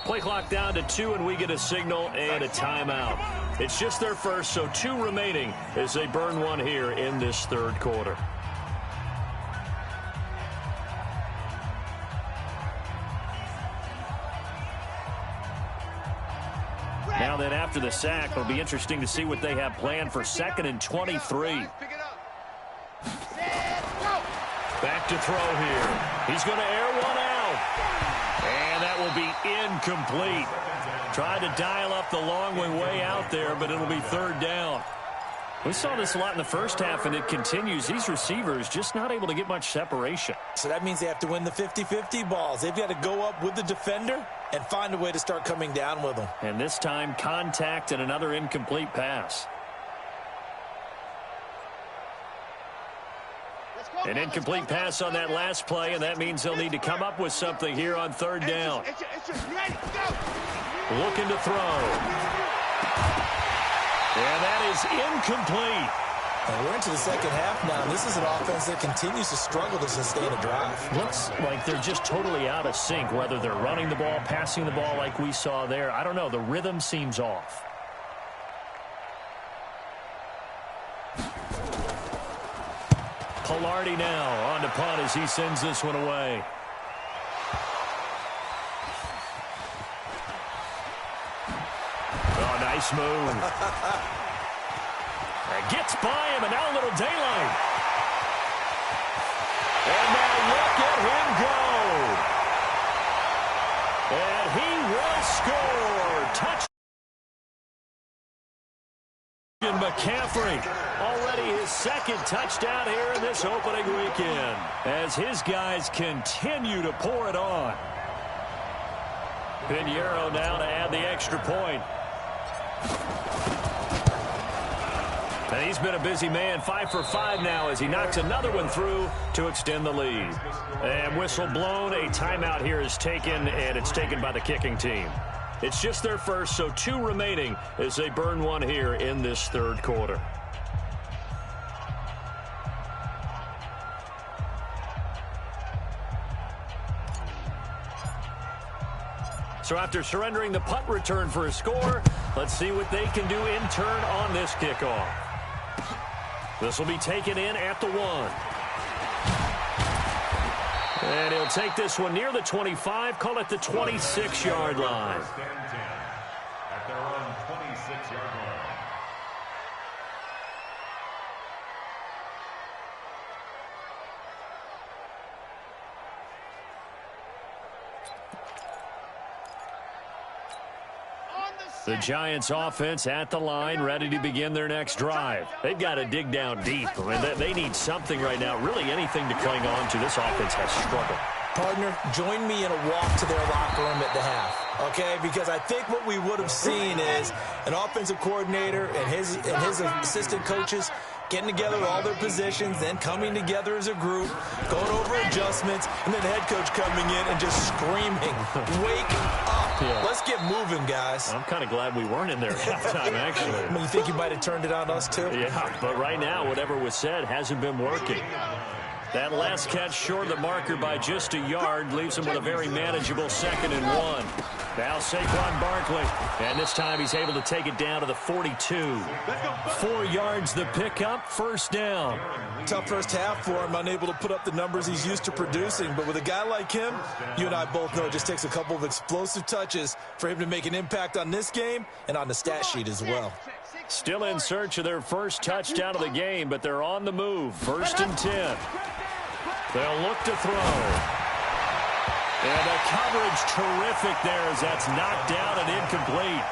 Play clock down to 2, and we get a signal and a timeout. It's just their first, so 2 remaining as they burn one here in this third quarter. Now then, after the sack, it'll be interesting to see what they have planned for 2nd and 23. Back to throw here. He's going to air one out. And that will be incomplete. Tried to dial up the long way out there, but it'll be 3rd down. We saw this a lot in the first half, and it continues. These receivers just not able to get much separation. So that means they have to win the 50-50 balls. They've got to go up with the defender and find a way to start coming down with them. And this time, contact and another incomplete pass. An incomplete pass on that last play, and that means they'll need to come up with something here on 3rd down. Looking to throw. And that is incomplete. And we're into the second half now. This is an offense that continues to struggle to sustain a drive. Looks like they're just totally out of sync, whether they're running the ball, passing the ball like we saw there. I don't know. The rhythm seems off. Pilardi now on to punt as he sends this one away. Oh, nice move. Gets by him, and now a little daylight. And now look at him go. And he will score. Touchdown. McCaffrey, already his 2nd touchdown here in this opening weekend, as his guys continue to pour it on. Pinheiro now to add the extra point. And he's been a busy man, 5 for 5 now as he knocks another one through to extend the lead. And whistle blown, a timeout here is taken, and it's taken by the kicking team. It's just their first, so 2 remaining as they burn one here in this third quarter. So after surrendering the punt return for a score, let's see what they can do in turn on this kickoff. This will be taken in at the 1. And he'll take this one near the 25, call it the 26-yard line. At their own 26-yard line. The Giants offense at the line, ready to begin their next drive. They've got to dig down deep. I mean, they need something right now, really anything to cling on to. This offense has struggled. Partner, join me in a walk to their locker room at the half, okay? Because I think what we would have seen is an offensive coordinator and his assistant coaches getting together all their positions, then coming together as a group, going over adjustments, and then the head coach coming in and just screaming, wake up. Yeah. Let's get moving, guys. I'm kind of glad we weren't in there at halftime, actually. I mean, you think you might have turned it on us, too? Yeah, but right now, whatever was said hasn't been working. That last catch short of the marker by just a yard leaves him with a very manageable 2nd and 1. Now Saquon Barkley, and this time he's able to take it down to the 42. 4 yards the pickup, 1st down. Tough first half for him, unable to put up the numbers he's used to producing. But with a guy like him, you and I both know it just takes a couple of explosive touches for him to make an impact on this game and on the stat sheet as well. Still in search of their first touchdown of the game, but they're on the move. 1st and 10. They'll look to throw. And the coverage terrific there as that's knocked down and incomplete.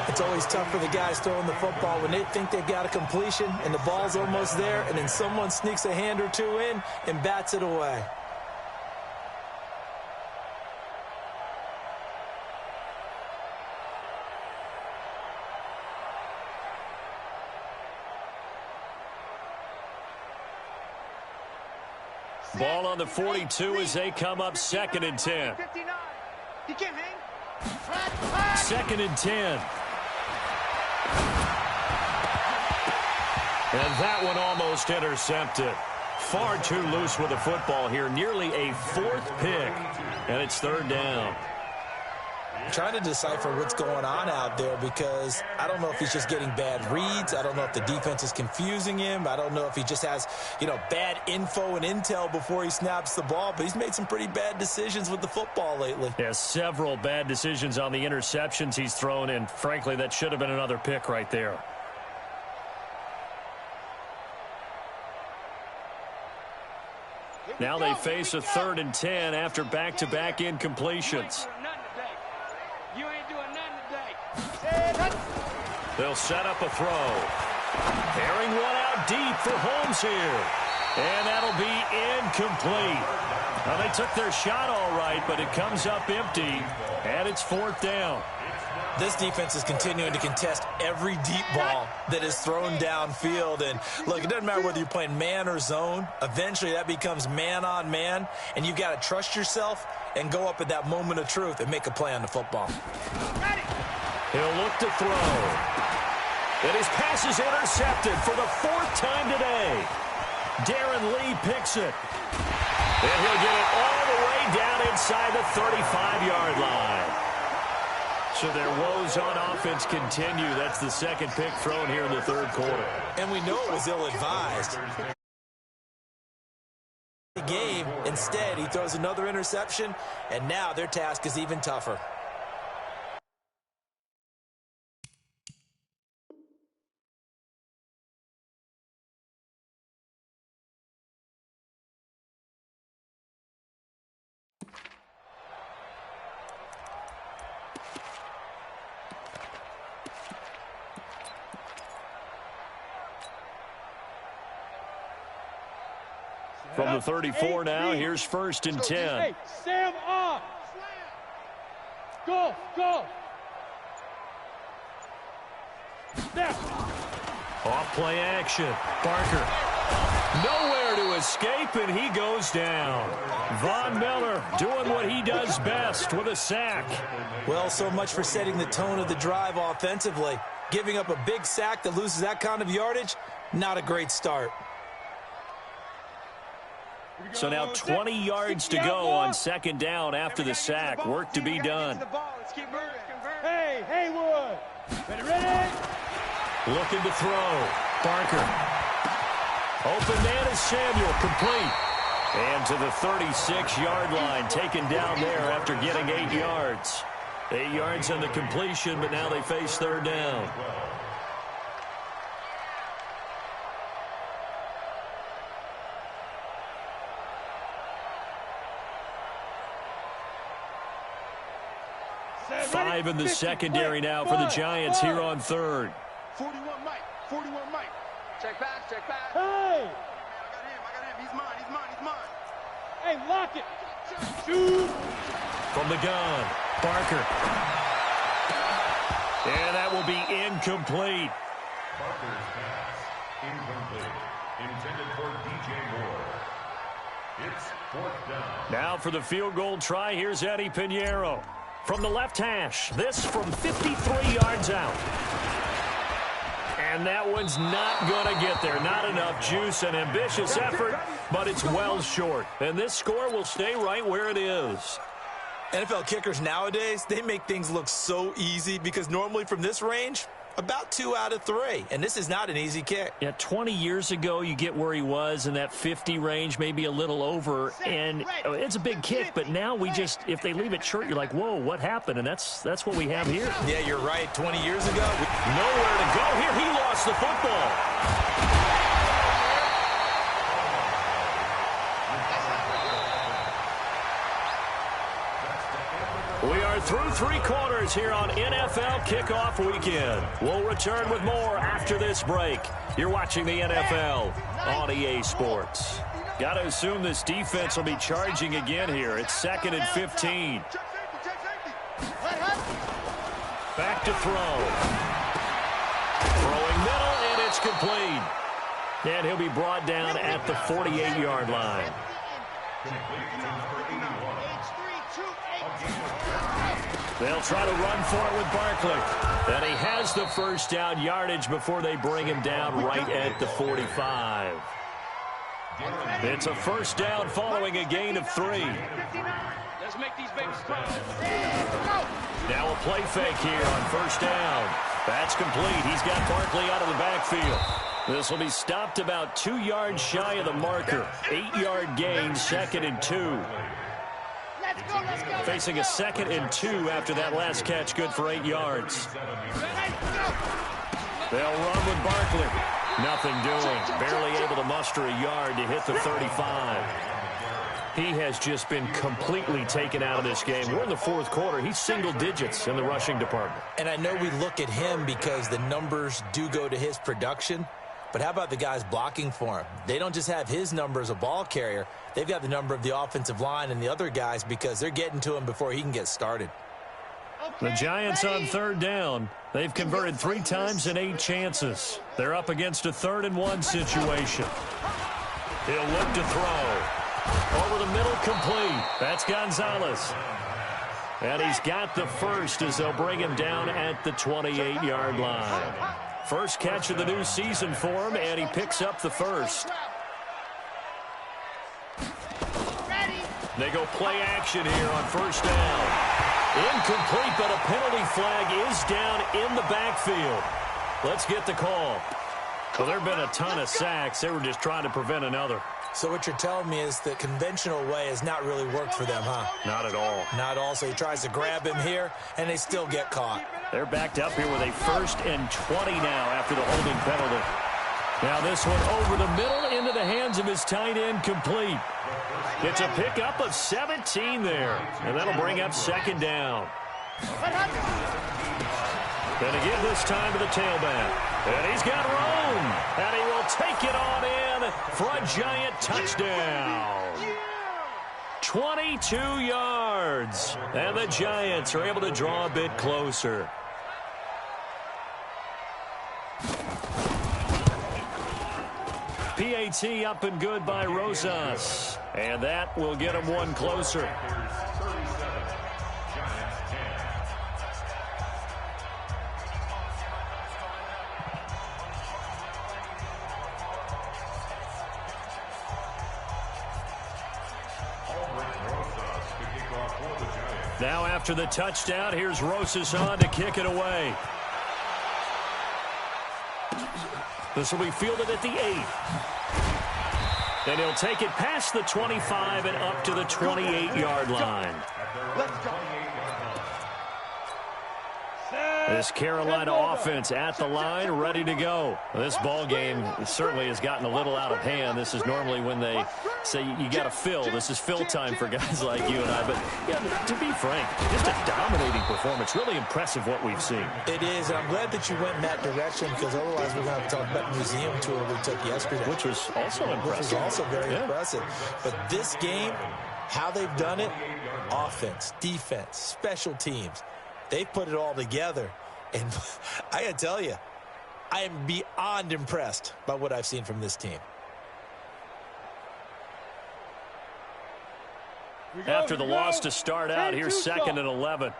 It's always tough for the guys throwing the football when they think they've got a completion and the ball's almost there, and then someone sneaks a hand or two in and bats it away. Ball on the 42 as they come up 2nd and 10. 2nd and 10. And that one almost intercepted. Far too loose with the football here. Nearly a 4th pick. And it's 3rd down. trying to decipher what's going on out there, because I don't know if he's just getting bad reads. I don't know if the defense is confusing him. I don't know if he just has, bad info and intel before he snaps the ball, but he's made some pretty bad decisions with the football lately. Yeah, several bad decisions on the interceptions he's thrown, and frankly, that should have been another pick right there. Now they face a 3rd and 10 after back-to-back incompletions. They'll set up a throw. Airing one out deep for Holmes here. And that'll be incomplete. Now, they took their shot all right, but it comes up empty, and it's 4th down. This defense is continuing to contest every deep ball that is thrown downfield. And, look, it doesn't matter whether you're playing man or zone. Eventually, that becomes man-on-man, and you've got to trust yourself and go up at that moment of truth and make a play on the football. He'll look to throw. And his pass is intercepted for the 4th time today. Darren Lee picks it. And he'll get it all the way down inside the 35-yard line. So their woes on offense continue. That's the 2nd pick thrown here in the 3rd quarter. And we know it was ill-advised. The game, instead, he throws another interception, and now their task is even tougher. From the 34 now, here's 1st and 10. Hey, Sam off. Go, go. Snap. Off play action. Barker. Nowhere to escape, and he goes down. Von Miller doing what he does best with a sack. Well, so much for setting the tone of the drive offensively. Giving up a big sack that loses that kind of yardage, not a great start. So now 20 yards to go on 2nd down after the sack. Work to be done. Hey, Haywood. Ready? Looking to throw. Barker. Open man is Samuel. Complete. And to the 36-yard line. Taken down there after getting 8 yards. 8 yards on the completion, but now they face 3rd down. Five in the secondary now for the Giants here on 3rd. 41 Mike. 41 Mike. Check back, check back. Hey! I got him. He's mine. Hey, lock it. Shoot. From the gun, Barker. And that will be incomplete. Barker's pass, incomplete. Intended for DJ Moore. It's 4th down. Now for the field goal try, here's Eddie Pinheiro. From the left hash, this from 53 yards out. And that one's not going to get there. Not enough juice, an ambitious effort, but it's well short. And this score will stay right where it is. NFL kickers nowadays, they make things look so easy because normally from this range, about 2 out of 3. And this is not an easy kick. Yeah, 20 years ago, you get where he was in that 50 range, maybe a little over, and it's a big kick. But now we just, if they leave it short, you're like, whoa, what happened? And that's what we have here. Yeah, you're right. 20 years ago, nowhere to go here. He lost the football. We are through 3 quarters here on NFL Kickoff Weekend. We'll return with more after this break. You're watching the NFL on EA Sports. Got to assume this defense will be charging again here. It's 2nd and 15. Back to throw. Throwing middle, and it's complete. And he'll be brought down at the 48-yard line. They'll try to run for it with Barkley. And he has the 1st down yardage before they bring him down right at the 45. It's a 1st down following a gain of 3. Let's make these babies cry. Now a play fake here on first down. That's complete. He's got Barkley out of the backfield. This will be stopped about 2 yards shy of the marker. 8-yard gain, 2nd and 2. Let's go. Facing a 2nd and 2 after that last catch, good for 8 yards. They'll run with Barkley. Nothing doing. Barely able to muster a yard to hit the 35. He has just been completely taken out of this game. We're in the 4th quarter. He's single digits in the rushing department. And I know we look at him because the numbers do go to his production. But how about the guys blocking for him? They don't just have his number as a ball carrier. They've got the number of the offensive line and the other guys because they're getting to him before he can get started. The Giants on 3rd down. They've converted 3 times in 8 chances. They're up against a 3rd and 1 situation. He'll look to throw. Over the middle, complete. That's Gonzalez. And he's got the first as they'll bring him down at the 28-yard line. First catch of the new season for him, and he picks up the first. They go play action here on first down. Incomplete, but a penalty flag is down in the backfield. Let's get the call. Well, there have been a ton of sacks. They were just trying to prevent another. So what you're telling me is the conventional way has not really worked for them, huh? Not at all. Not at all. So he tries to grab him here, and they still get caught. They're backed up here with a 1st and 20 now after the holding penalty. Now this one over the middle into the hands of his tight end, complete. It's a pickup of 17 there, and that'll bring up 2nd down. Gonna give this time to the tailback. And he's got room. And he will take it on in for a giant touchdown. 22 yards. And the Giants are able to draw a bit closer. PAT up and good by Rosas. And that will get him one closer. Now after the touchdown, here's Rosas on to kick it away. This will be fielded at the 8. And he'll take it past the 25 and up to the 28-yard line. Let's go. This Carolina offense at the line, ready to go. This ball game certainly has gotten a little out of hand. This is normally when they say you got to fill. This is fill time for guys like you and I. But yeah, to be frank, just a dominating performance. Really impressive what we've seen. It is. I'm glad that you went in that direction because otherwise we're going to have to talk about the museum tour we took yesterday. Which was also impressive. Which was also very impressive. But this game, how they've done it, offense, defense, special teams. They've put it all together. And I got to tell you, I am beyond impressed by what I've seen from this team. After the loss to start out, here's 2nd and 11.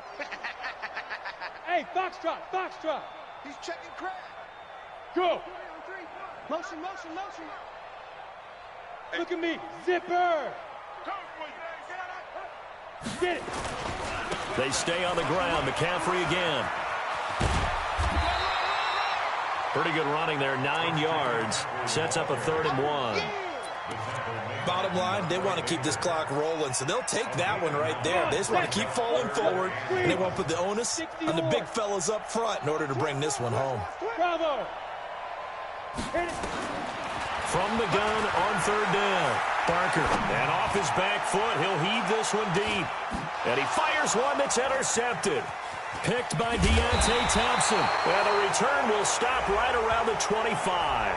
Hey, Foxtrot, Foxtrot. He's checking crab. Go. Motion, motion, motion. Look at me. Zipper. Get it. They stay on the ground. McCaffrey again. Pretty good running there, 9 yards. Sets up a 3rd and 1. Bottom line, they want to keep this clock rolling, so they'll take that one right there. They just want to keep falling forward, and they want to put the onus on the big fellas up front in order to bring this one home. Bravo. From the gun on 3rd down. Barker, and off his back foot, he'll heave this one deep. And he fires one that's intercepted. Picked by Deontay Thompson. And the return will stop right around the 25.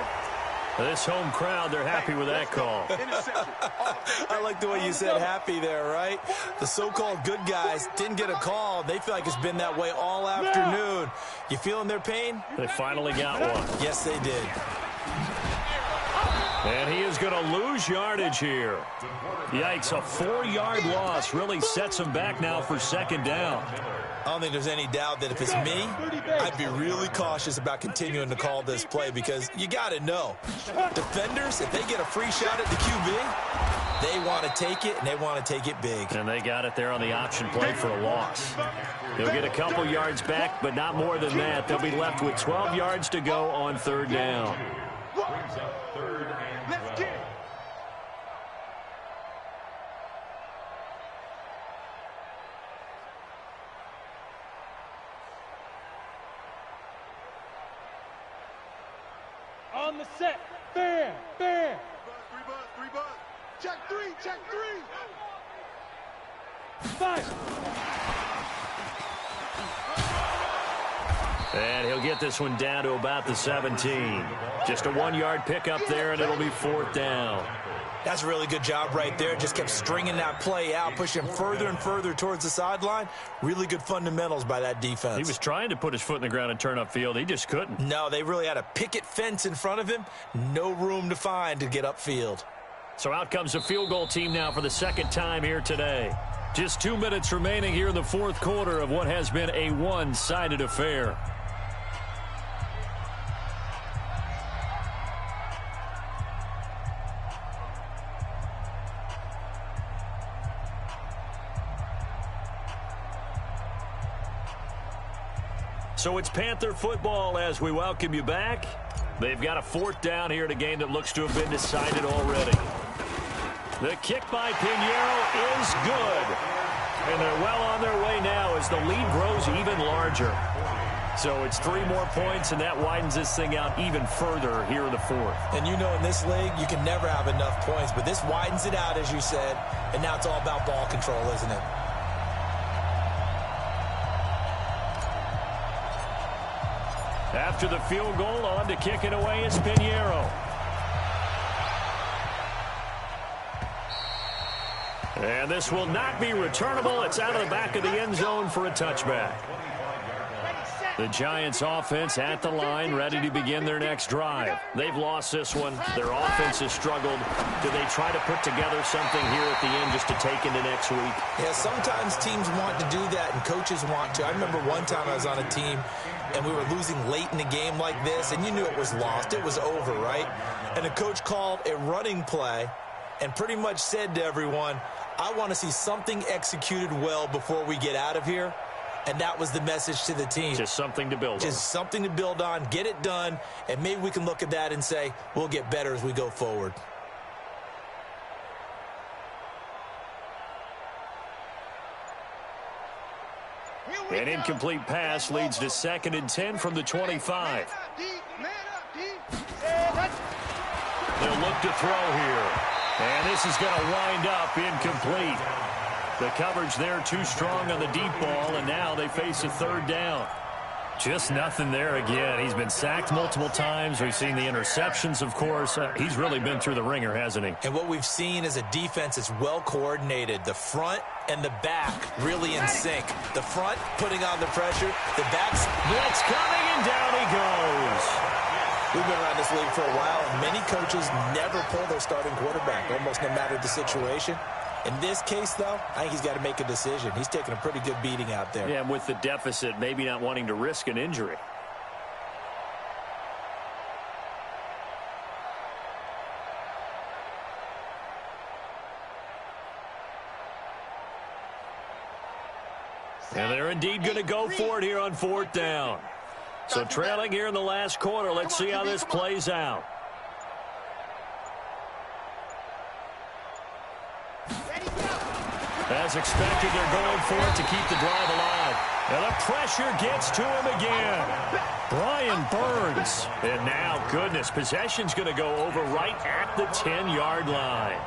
This home crowd, they're happy with that call. I like the way you said happy there, right? The so-called good guys didn't get a call. They feel like it's been that way all afternoon. You feeling their pain? They finally got one. Yes, they did. And he is going to lose yardage here. Yikes, a 4-yard loss really sets him back now for 2nd down. I don't think there's any doubt that if it's me, I'd be really cautious about continuing to call this play because you got to know. Defenders, if they get a free shot at the QB, they want to take it, and they want to take it big. And they got it there on the option play for a loss. They'll get a couple yards back, but not more than that. They'll be left with 12 yards to go on third down. Brings up third and 12. On the set. Bam, bam. Three buzz. Check three. 5. And he'll get this one down to about the 17. Just a 1-yard pickup there, and it'll be fourth down. That's a really good job right there. Just kept stringing that play out, pushing further and further towards the sideline. Really good fundamentals by that defense. He was trying to put his foot in the ground and turn upfield. He just couldn't. No, they really had a picket fence in front of him. No room to find to get upfield. So out comes a field goal team now for the second time here today. Just 2 minutes remaining here in the fourth quarter of what has been a one-sided affair. So it's Panther football as we welcome you back. They've got a fourth down here in a game that looks to have been decided already. The kick by Pinheiro is good. And they're well on their way now as the lead grows even larger. So it's 3 more points, and that widens this thing out even further here in the fourth. And you know in this league, you can never have enough points, but this widens it out, as you said, and now it's all about ball control, isn't it? After the field goal, on to kick it away is Pinheiro. And this will not be returnable. It's out of the back of the end zone for a touchback. The Giants offense at the line, ready to begin their next drive. They've lost this one. Their offense has struggled. Do they try to put together something here at the end just to take into next week? Yeah, sometimes teams want to do that and coaches want to. I remember one time I was on a team and we were losing late in a game like this, and you knew it was lost. It was over, right? And the coach called a running play and pretty much said to everyone, I want to see something executed well before we get out of here. And that was the message to the team. Just something to build on. Just something to build on, get it done, and maybe we can look at that and say, we'll get better as we go forward. An incomplete pass leads to 2nd and 10 from the 25. They'll look to throw here. And this is going to wind up incomplete. The coverage there too strong on the deep ball, and now they face a third down. Just nothing there again. He's been sacked multiple times. We've seen the interceptions, of course. He's really been through the ringer, hasn't he? And what we've seen is a defense that's well coordinated. The front and the back really in sync. The front putting on the pressure. The back's blitz coming, and down he goes. We've been around this league for a while, and many coaches never pull their starting quarterback, almost no matter the situation. In this case, though, I think he's got to make a decision. He's taking a pretty good beating out there. Yeah, and with the deficit, maybe not wanting to risk an injury. And they're indeed going to go for it here on fourth down. So trailing here in the last quarter, let's see how this plays out. As expected, they're going for it to keep the drive alive. And the pressure gets to him again. Brian Burns. And now, goodness, possession's going to go over right at the 10-yard line.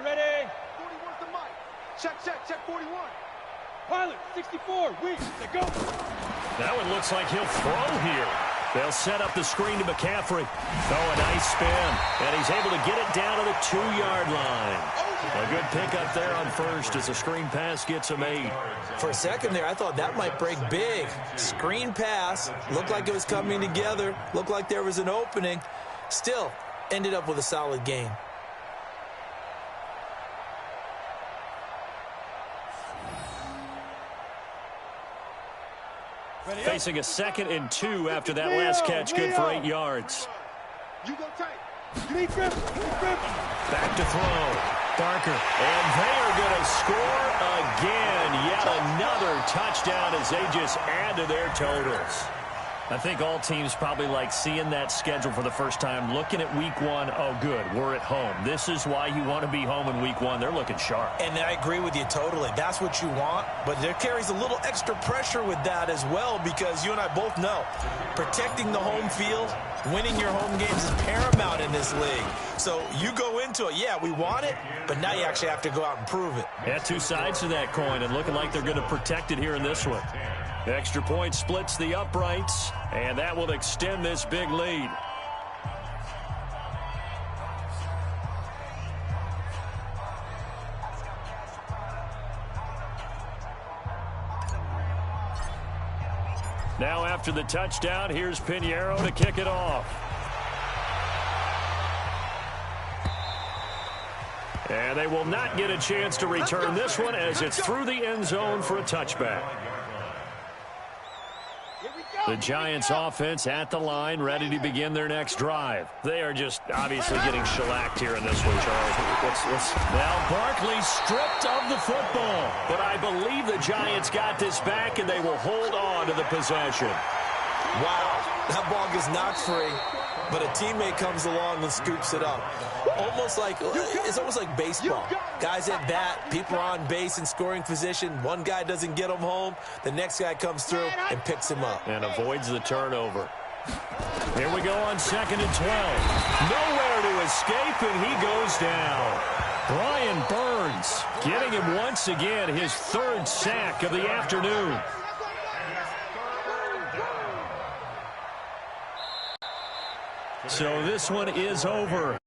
Ready. 41's the mic. Check 41. Pilot, 64, weak, they go. That one looks like he'll throw here. They'll set up the screen to McCaffrey. Oh, a nice spin. And he's able to get it down to the 2-yard line. A good pickup there on first as the screen pass gets him 8. For a second there, I thought that might break big. Screen pass. Looked like it was coming together. Looked like there was an opening. Still, ended up with a solid gain. Facing a 2nd and 2 after that last catch, good for 8 yards. You go tight. Back to throw. Barker. And they are going to score again. Yet another touchdown as they just add to their totals. I think all teams probably like seeing that schedule for the first time, looking at week 1. Oh, good, we're at home. This is why you want to be home in week 1. They're looking sharp. And I agree with you totally. That's what you want, but there carries a little extra pressure with that as well because you and I both know protecting the home field, winning your home games is paramount in this league. So you go into it, yeah, we want it, but now you actually have to go out and prove it. Yeah, two sides to that coin, and looking like they're going to protect it here in this one. The extra point splits the uprights, and that will extend this big lead. Now after the touchdown, here's Pinheiro to kick it off. And they will not get a chance to return this one as it's through the end zone for a touchback. The Giants offense at the line, ready to begin their next drive. They are just obviously getting shellacked here in this one, Charles. Now Barkley stripped of the football, but I believe the Giants got this back and they will hold on to the possession. Wow, that ball gets knocked free, but a teammate comes along and scoops it up. It's almost like baseball. Guys at bat, people are on base in scoring position. One guy doesn't get him home. The next guy comes through and picks him up. And avoids the turnover. Here we go on 2nd and 12. Nowhere to escape, and he goes down. Brian Burns getting him once again, his 3rd sack of the afternoon. So this one is over.